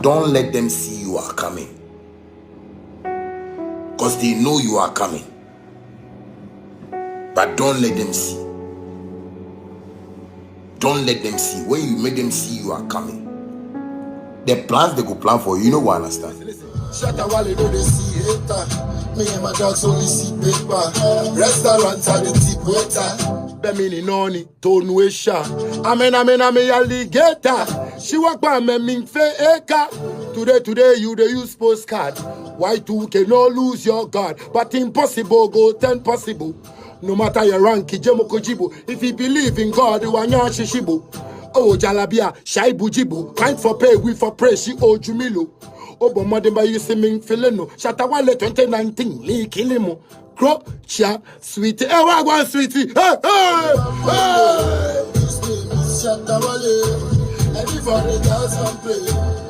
Don't let them see you are coming. Because they know you are coming. But don't let them see. Don't let them see. When you make them see you are coming, the plans they go plan for you, you know what I understand. Shut up while they know they see hater. Me and my dogs only see paper. Restaurants are the tip waiter. Bemini noni, tonu esha. Amen, alligator. She walk by me ming fe eka. Today, you the use postcard. Y2K no lose your guard. But impossible go 10 possible. No matter your rank, Jemo Kojibo. If you believe in God, you are not Shishibo. Oh, Jalabia, Shai Bujibu. Fight for pay, we for praise, she oh Jumilo. Oh, but mother by you seeming Fileno. Shatawale 2019, Lee Kilimo. Crow, Chia, sweetie. Eh, what one sweetie? Hey, hey, hey. This name is Shatawale. Everybody does some play.